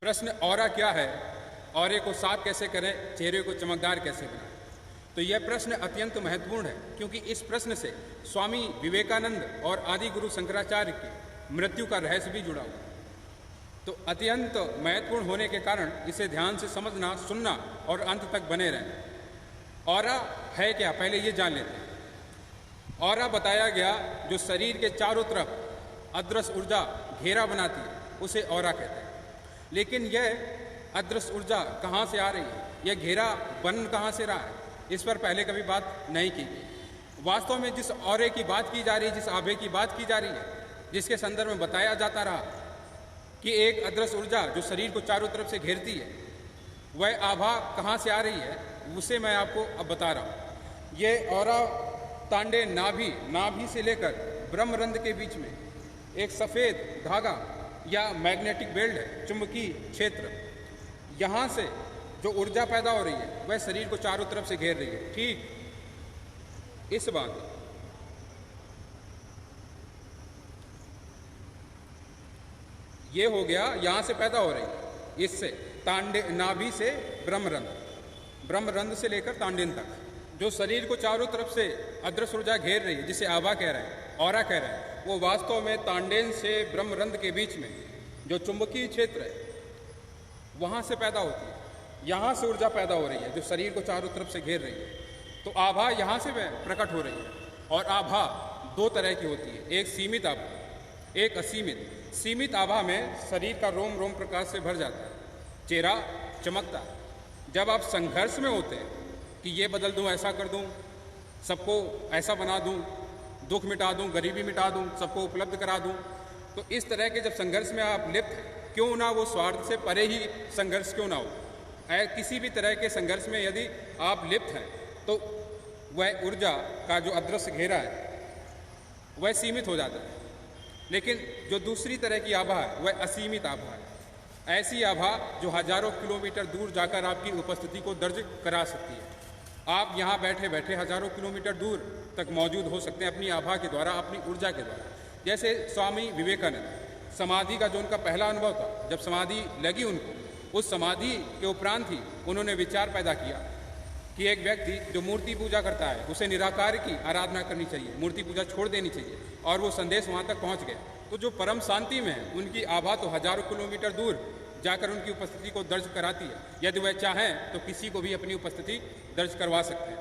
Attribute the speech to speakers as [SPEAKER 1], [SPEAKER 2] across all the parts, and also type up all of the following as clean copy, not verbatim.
[SPEAKER 1] प्रश्न ऑरा क्या है, ऑरे को साफ कैसे करें, चेहरे को चमकदार कैसे बनाएं। तो यह प्रश्न अत्यंत महत्वपूर्ण है, क्योंकि इस प्रश्न से स्वामी विवेकानंद और आदि गुरु शंकराचार्य की मृत्यु का रहस्य भी जुड़ा हुआ है। तो अत्यंत महत्वपूर्ण होने के कारण इसे ध्यान से समझना, सुनना और अंत तक बने रहें। ऑरा है क्या, पहले ये जान लेते हैं। ऑरा बताया गया जो शरीर के चारों तरफ अदृश्य ऊर्जा घेरा बनाती है, उसे ऑरा कहते हैं। लेकिन यह अदृश्य ऊर्जा कहाँ से आ रही है, यह घेरा बन कहाँ से रहा है, इस पर पहले कभी बात नहीं की गई। वास्तव में जिस ऑरे की बात की जा रही है, जिस आभे की बात की जा रही है, जिसके संदर्भ में बताया जाता रहा कि एक अदृश्य ऊर्जा जो शरीर को चारों तरफ से घेरती है, वह आभा कहाँ से आ रही है, उसे मैं आपको अब बता रहा हूँ। यह ऑरा तांडे नाभि से लेकर ब्रह्मरंध्र के बीच में एक सफ़ेद धागा या मैग्नेटिक बेल्ट है, चुंबकीय क्षेत्र। यहाँ से जो ऊर्जा पैदा हो रही है वह शरीर को चारों तरफ से घेर रही है। ठीक इस बात ये हो गया, यहाँ से पैदा हो रही है, इससे तांडे नाभि से ब्रह्मरंध्र से लेकर तांडेन तक जो शरीर को चारों तरफ से अदृश्य ऊर्जा घेर रही है, जिसे आभा कह रहे हैं, ऑरा कह रहे हैं, वो वास्तव में तांडेन से ब्रह्मरंध्र के बीच में जो चुंबकीय क्षेत्र है वहाँ से पैदा होती है। यहाँ से ऊर्जा पैदा हो रही है जो शरीर को चारों तरफ से घेर रही है। तो आभा यहाँ से प्रकट हो रही है। और आभा दो तरह की होती है, एक सीमित आभा, एक असीमित। सीमित आभा में शरीर का रोम रोम प्रकाश से भर जाता है, चेहरा चमकता है। जब आप संघर्ष में होते हैं कि ये बदल दूं, ऐसा कर दूं, सबको ऐसा बना दूं, दुख मिटा दूं, गरीबी मिटा दूं, सबको उपलब्ध करा दूं, तो इस तरह के जब संघर्ष में आप लिप्त हैं, क्यों ना वो स्वार्थ से परे ही संघर्ष क्यों ना हो, किसी भी तरह के संघर्ष में यदि आप लिप्त हैं तो वह ऊर्जा का जो अदृश्य घेरा है वह सीमित हो जाता है। लेकिन जो दूसरी तरह की आभा है वह असीमित आभा है। ऐसी आभा जो हजारों किलोमीटर दूर जाकर आपकी उपस्थिति को दर्ज करा सकती है। आप यहाँ बैठे बैठे हजारों किलोमीटर दूर तक मौजूद हो सकते हैं अपनी आभा के द्वारा, अपनी ऊर्जा के द्वारा। जैसे स्वामी विवेकानंद, समाधि का जो उनका पहला अनुभव था, जब समाधि लगी उनको, उस समाधि के उपरांत ही उन्होंने विचार पैदा किया कि एक व्यक्ति जो मूर्ति पूजा करता है उसे निराकार की आराधना करनी चाहिए, मूर्ति पूजा छोड़ देनी चाहिए। और वो संदेश वहाँ तक पहुँच गया। तो जो परम शांति में है उनकी आभा तो हजारों किलोमीटर दूर जाकर उनकी उपस्थिति को दर्ज कराती है। यदि वह चाहें तो किसी को भी अपनी उपस्थिति दर्ज करवा सकते हैं।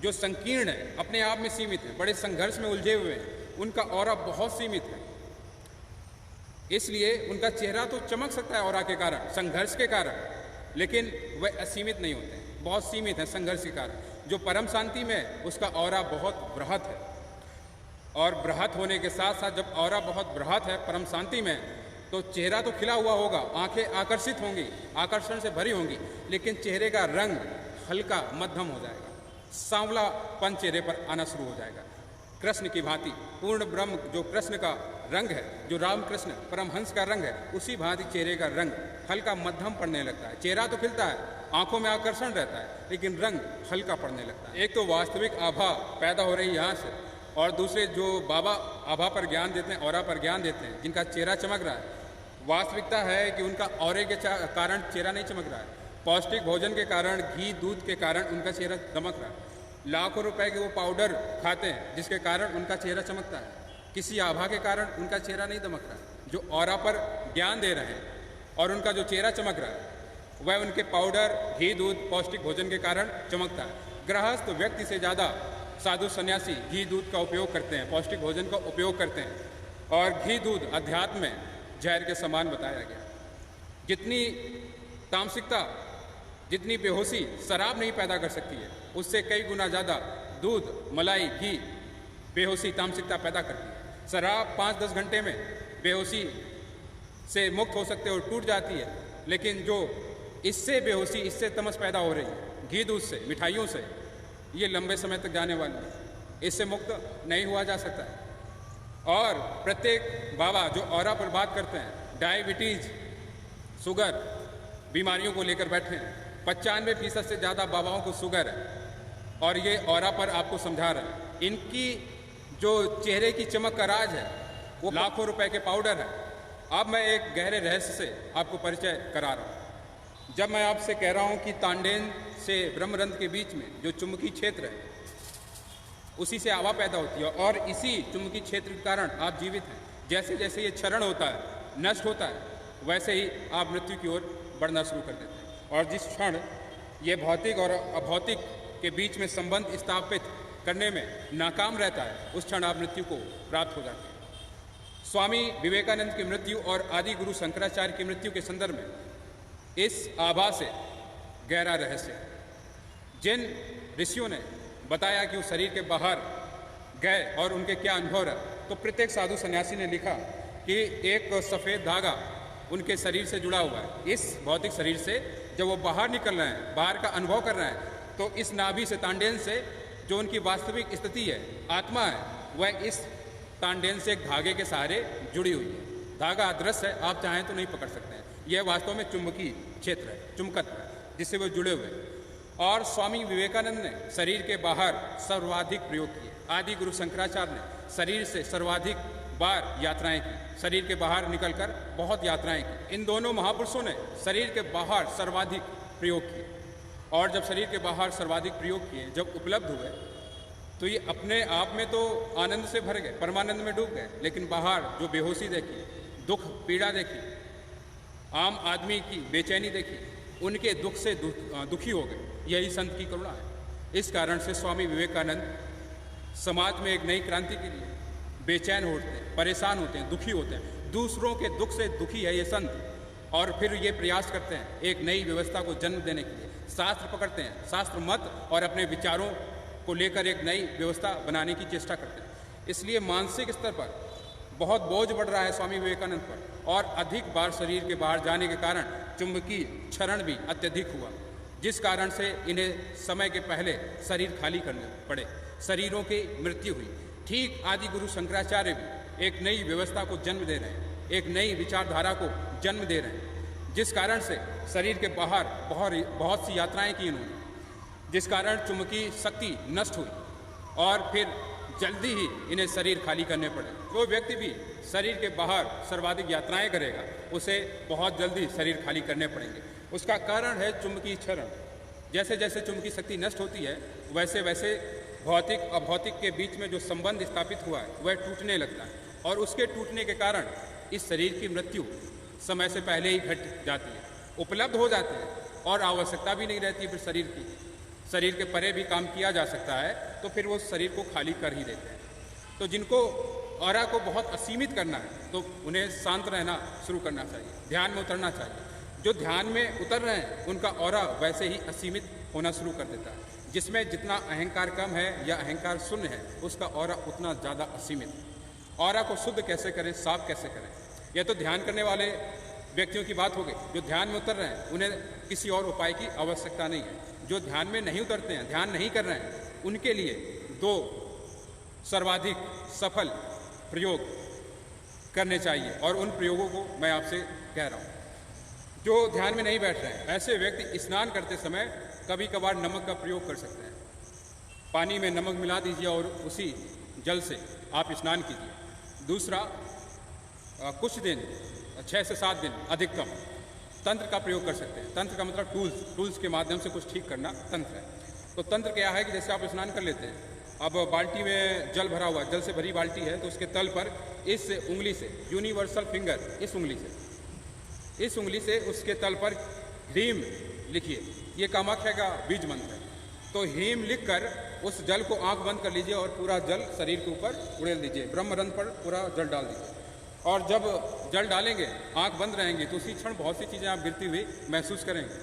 [SPEAKER 1] जो संकीर्ण है, अपने आप में सीमित है, बड़े संघर्ष में उलझे हुए हैं, उनका ऑरा बहुत सीमित है। इसलिए उनका चेहरा तो चमक सकता है ऑरा के कारण, संघर्ष के कारण, लेकिन वह असीमित नहीं होते हैं, बहुत सीमित है संघर्ष के कारण। जो परम शांति में उसका ऑरा बहुत बृहत है। और बृहत होने के साथ साथ जब ऑरा बहुत बृहत है परम शांति में, तो चेहरा तो खिला हुआ होगा, आंखें आकर्षित होंगी, आकर्षण से भरी होंगी, लेकिन चेहरे का रंग हल्का मध्यम हो जाएगा, सांवलापन चेहरे पर आना शुरू हो जाएगा। कृष्ण की भांति पूर्ण ब्रह्म जो कृष्ण का रंग है, जो रामकृष्ण परमहंस का रंग है, उसी भांति चेहरे का रंग हल्का मध्यम पड़ने लगता है। चेहरा तो खिलता है, आंखों में आकर्षण रहता है, लेकिन रंग हल्का पड़ने लगता है। एक तो वास्तविक आभा पैदा हो रही है यहाँ से, और दूसरे जो बाबा आभा पर ज्ञान देते हैं, ऑरा पर ज्ञान देते हैं, जिनका चेहरा चमक रहा है, वास्तविकता है कि उनका ऑरे के कारण चेहरा नहीं चमक रहा है। पौष्टिक भोजन के कारण, घी दूध के कारण उनका चेहरा चमक रहा है। लाखों रुपए के वो पाउडर खाते हैं जिसके कारण उनका चेहरा चमकता है। किसी आभा के कारण उनका चेहरा नहीं चमक रहा है। जो ऑरा पर ज्ञान दे रहे हैं और उनका जो चेहरा चमक रहा है वह उनके पाउडर, घी दूध, पौष्टिक भोजन के कारण चमकता है। गृहस्थ व्यक्ति से ज़्यादा साधु सन्यासी घी दूध का उपयोग करते हैं, पौष्टिक भोजन का उपयोग करते हैं। और घी दूध अध्यात्म में जहर के समान बताया गया। जितनी तामसिकता, जितनी बेहोशी शराब नहीं पैदा कर सकती है, उससे कई गुना ज़्यादा दूध, मलाई, घी बेहोशी, तामसिकता पैदा करती है। शराब 5-10 घंटे में बेहोशी से मुक्त हो सकते और टूट जाती है, लेकिन जो इससे बेहोशी, इससे तमस पैदा हो रही है, घी दूध से, मिठाइयों से, ये लंबे समय तक जाने वाली है, इससे मुक्त नहीं हुआ जा सकता है। और प्रत्येक बाबा जो ऑरा पर बात करते हैं, डायबिटीज, शुगर बीमारियों को लेकर बैठे हैं। 95% से ज़्यादा बाबाओं को शुगर है, और ये ऑरा पर आपको समझा रहे हैं। इनकी जो चेहरे की चमक का राज है वो लाखों रुपए के पाउडर है, अब मैं एक गहरे रहस्य से आपको परिचय करा रहा हूँ। जब मैं आपसे कह रहा हूँ कि तांडेन से ब्रह्मरंध्र के बीच में जो चुंबकीय क्षेत्र है, उसी से हवा पैदा होती है और इसी चुंबकीय क्षेत्र के कारण आप जीवित हैं। जैसे जैसे ये क्षरण होता है, नष्ट होता है, वैसे ही आप मृत्यु की ओर बढ़ना शुरू कर देते हैं। और जिस क्षण ये भौतिक और अभौतिक के बीच में संबंध स्थापित करने में नाकाम रहता है, उस क्षण आप मृत्यु को प्राप्त हो जाते हैं। स्वामी विवेकानंद की मृत्यु और आदि गुरु शंकराचार्य की मृत्यु के संदर्भ में इस आभा से गहरा रहस्य है। जिन ऋषियों ने बताया कि वो शरीर के बाहर गए और उनके क्या अनुभव रहा, तो प्रत्येक साधु सन्यासी ने लिखा कि एक सफ़ेद धागा उनके शरीर से जुड़ा हुआ है। इस भौतिक शरीर से जब वो बाहर निकल रहे हैं, बाहर का अनुभव कर रहे हैं, तो इस नाभि से, तांडेन से, जो उनकी वास्तविक स्थिति है, आत्मा है, वह इस तांडेन से एक धागे के सहारे जुड़ी हुई है। धागा अदृश्य है, आप चाहें तो नहीं पकड़ सकते हैं। यह वास्तव में चुंबकीय क्षेत्र है, चुंबकत्व है, जिससे वो जुड़े हुए हैं। और स्वामी विवेकानंद ने शरीर के बाहर सर्वाधिक प्रयोग किए। आदि गुरु शंकराचार्य ने शरीर से सर्वाधिक बार यात्राएं की, शरीर के बाहर निकलकर बहुत यात्राएं की। इन दोनों महापुरुषों ने शरीर के बाहर सर्वाधिक प्रयोग किए। और जब शरीर के बाहर सर्वाधिक प्रयोग किए, जब उपलब्ध हुए, तो ये अपने आप में तो आनंद से भर गए, परमानंद में डूब गए। लेकिन बाहर जो बेहोशी देखी, दुख पीड़ा देखी, आम आदमी की बेचैनी देखी, उनके दुख से दुखी हो गए। यही संत की करुणा है। इस कारण से स्वामी विवेकानंद समाज में एक नई क्रांति के लिए बेचैन होते हैं, परेशान होते हैं, दुखी होते हैं। दूसरों के दुख से दुखी है ये संत। और फिर ये प्रयास करते हैं एक नई व्यवस्था को जन्म देने के लिए। शास्त्र पकड़ते हैं, शास्त्र मत और अपने विचारों को लेकर एक नई व्यवस्था बनाने की चेष्टा करते हैं। इसलिए मानसिक स्तर पर बहुत बोझ बढ़ रहा है स्वामी विवेकानंद पर। और अधिक बार शरीर के बाहर जाने के कारण चुंबकीय क्षरण भी अत्यधिक हुआ, जिस कारण से इन्हें समय के पहले शरीर खाली करने पड़े, शरीरों की मृत्यु हुई। ठीक आदि गुरु शंकराचार्य भी एक नई व्यवस्था को जन्म दे रहे हैं, एक नई विचारधारा को जन्म दे रहे हैं, जिस कारण से शरीर के बाहर बहुत सी यात्राएं की इन्होंने, जिस कारण चुंबकीय शक्ति नष्ट हुई और फिर जल्दी ही इन्हें शरीर खाली करने पड़े। जो व्यक्ति भी शरीर के बाहर सर्वाधिक यात्राएं करेगा, उसे बहुत जल्दी शरीर खाली करने पड़ेंगे। उसका कारण है चुंबकीय क्षरण। जैसे जैसे चुंबकीय शक्ति नष्ट होती है, वैसे वैसे भौतिक अभौतिक के बीच में जो संबंध स्थापित हुआ है, वह टूटने लगता है। और उसके टूटने के कारण इस शरीर की मृत्यु समय से पहले ही घट जाती है, उपलब्ध हो जाते हैं और आवश्यकता भी नहीं रहती फिर शरीर की। शरीर के परे भी काम किया जा सकता है, तो फिर वो शरीर को खाली कर ही देते हैं। तो जिनको ऑरा को बहुत असीमित करना है, तो उन्हें शांत रहना शुरू करना चाहिए, ध्यान में उतरना चाहिए। जो ध्यान में उतर रहे हैं, उनका ऑरा वैसे ही असीमित होना शुरू कर देता है। जिसमें जितना अहंकार कम है या अहंकार शून्य है, उसका ऑरा उतना ज़्यादा असीमित है। ऑरा को शुद्ध कैसे करें, साफ कैसे करें? यह तो ध्यान करने वाले व्यक्तियों की बात हो गई। जो ध्यान में उतर रहे हैं, उन्हें किसी और उपाय की आवश्यकता नहीं है। जो ध्यान में नहीं उतरते हैं, ध्यान नहीं कर रहे हैं, उनके लिए दो सर्वाधिक सफल प्रयोग करने चाहिए। और उन प्रयोगों को मैं आपसे कह रहा हूँ। जो ध्यान में नहीं बैठ रहे हैं, ऐसे व्यक्ति स्नान करते समय कभी कभार नमक का प्रयोग कर सकते हैं। पानी में नमक मिला दीजिए और उसी जल से आप स्नान कीजिए। दूसरा, कुछ दिन 6 से 7 दिन अधिकतम तंत्र का प्रयोग कर सकते हैं। तंत्र का मतलब टूल्स के माध्यम से कुछ ठीक करना तंत्र है। तो तंत्र क्या है कि जैसे आप स्नान कर लेते हैं, अब बाल्टी में जल भरा हुआ, जल से भरी बाल्टी है, तो उसके तल पर इस उंगली से, यूनिवर्सल फिंगर, इस उंगली से उसके तल पर ह्रीम लिखिए। ये कामाख्या का बीज मंत्र है। तो ह्रीम लिखकर उस जल को आंख बंद कर लीजिए और पूरा जल शरीर के ऊपर उड़ेल दीजिए। ब्रह्मरंध्र पर पूरा जल डाल दीजिए। और जब जल डालेंगे, आंख बंद रहेंगी, तो उसी क्षण बहुत सी चीज़ें आप गिरती हुई महसूस करेंगे।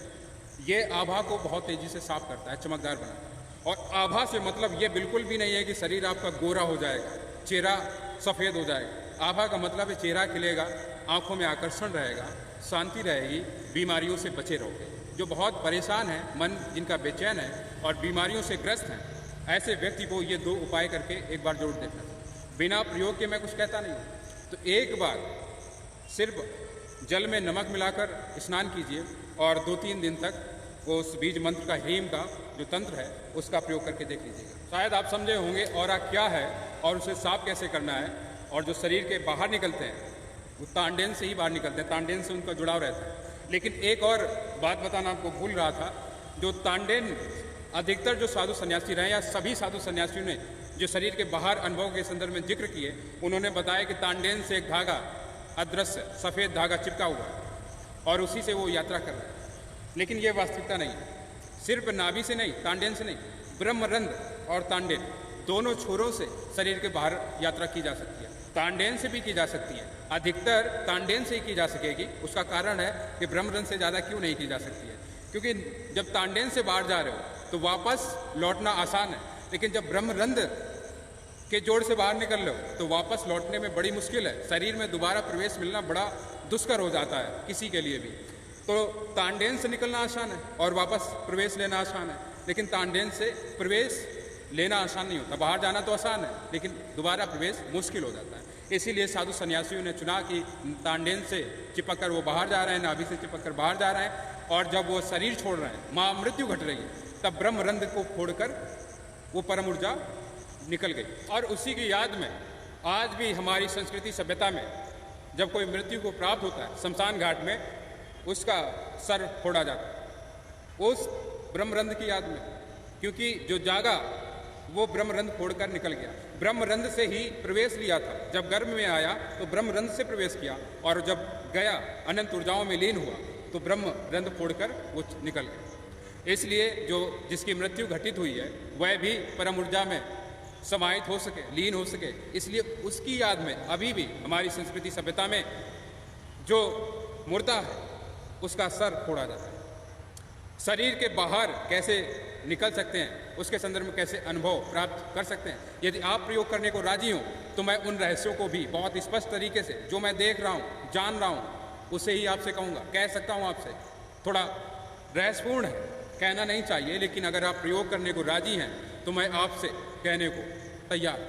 [SPEAKER 1] ये आभा को बहुत तेज़ी से साफ करता है, चमकदार बनाता है। और आभा से मतलब ये बिल्कुल भी नहीं है कि शरीर आपका गोरा हो जाएगा, चेहरा सफ़ेद हो जाएगा। आभा का मतलब है चेहरा खिलेगा, आंखों में आकर्षण रहेगा, शांति रहेगी, बीमारियों से बचे रहोगे। जो बहुत परेशान है, मन जिनका बेचैन है और बीमारियों से ग्रस्त हैं, ऐसे व्यक्ति को ये 2 उपाय करके एक बार जरूर देखना चाहिए। बिना प्रयोग के मैं कुछ कहता नहीं हूँ। तो एक बार सिर्फ जल में नमक मिलाकर स्नान कीजिए और 2-3 दिन तक वो उस बीज मंत्र का, ह्रीम का जो तंत्र है, उसका प्रयोग करके देख लीजिएगा। शायद आप समझे होंगे ऑरा क्या है और उसे साफ कैसे करना है। और जो शरीर के बाहर निकलते हैं, वो तांडेन से ही बाहर निकलते हैं, तांडेन से उनका जुड़ाव रहता है। लेकिन एक और बात बताना आपको भूल रहा था, जो तांडेन अधिकतर जो साधु सन्यासी रहे या सभी साधु सन्यासियों ने जो शरीर के बाहर अनुभव के संदर्भ में जिक्र किए, उन्होंने बताया कि तांडेन से एक धागा अदृश्य सफ़ेद धागा चिपका हुआ है और उसी से वो यात्रा कर रहे हैं। लेकिन ये वास्तविकता नहीं है। सिर्फ नाभि से नहीं, तांडेन से नहीं, ब्रह्मरंध्र और तांडेन दोनों छोरों से शरीर के बाहर यात्रा की जा सकती है। तांडेन से भी की जा सकती है, अधिकतर तांडेन से ही की जा सकेगी। उसका कारण है कि ब्रह्मरंध्र से ज़्यादा क्यों नहीं की जा सकती है, क्योंकि जब तांडेन से बाहर जा रहे हो तो वापस लौटना आसान है, लेकिन जब ब्रह्मरंध्र के जोड़ से बाहर निकल लो तो वापस लौटने में बड़ी मुश्किल है। शरीर में दोबारा प्रवेश मिलना बड़ा दुष्कर हो जाता है किसी के लिए भी। तो तांडेन से निकलना आसान है और वापस प्रवेश लेना आसान है, लेकिन तांडेन से प्रवेश लेना आसान नहीं होता। बाहर जाना तो आसान है, लेकिन दोबारा प्रवेश मुश्किल हो जाता है। इसीलिए साधु सन्यासियों ने चुना कि तांडेन से चिपक कर वो बाहर जा रहे हैं, नाभि से चिपक कर बाहर जा रहे हैं, और जब वो शरीर छोड़ रहे हैं, माँ मृत्यु घट रही है, तब ब्रह्मरंध्र को फोड़कर वो परम ऊर्जा निकल गई। और उसी की याद में आज भी हमारी संस्कृति सभ्यता में जब कोई मृत्यु को प्राप्त होता है, शमशान घाट में उसका सर फोड़ा जाता है उस ब्रह्मरंध्र की याद में, क्योंकि जो जागा वो ब्रह्मरंध्र फोड़कर निकल गया। ब्रह्मरंध्र से ही प्रवेश लिया था, जब गर्भ में आया तो ब्रह्मरंध्र से प्रवेश किया, और जब गया अनंत ऊर्जाओं में लीन हुआ तो ब्रह्मरंध्र फोड़कर वो निकल गया। इसलिए जो जिसकी मृत्यु घटित हुई है वह भी परम ऊर्जा में समाहित हो सके, लीन हो सके, इसलिए उसकी याद में अभी भी हमारी संस्कृति सभ्यता में जो मुर्दा है उसका सर फोड़ा जाता है। शरीर के बाहर कैसे निकल सकते हैं, उसके संदर्भ में कैसे अनुभव प्राप्त कर सकते हैं, यदि आप प्रयोग करने को राजी हो तो मैं उन रहस्यों को भी बहुत स्पष्ट तरीके से जो मैं देख रहा हूँ, जान रहा हूँ, उसे ही आपसे कहूँगा, कह सकता हूँ आपसे। थोड़ा रहस्यपूर्ण है, कहना नहीं चाहिए, लेकिन अगर आप प्रयोग करने को राजी हैं तो मैं आपसे कहने को तैयार।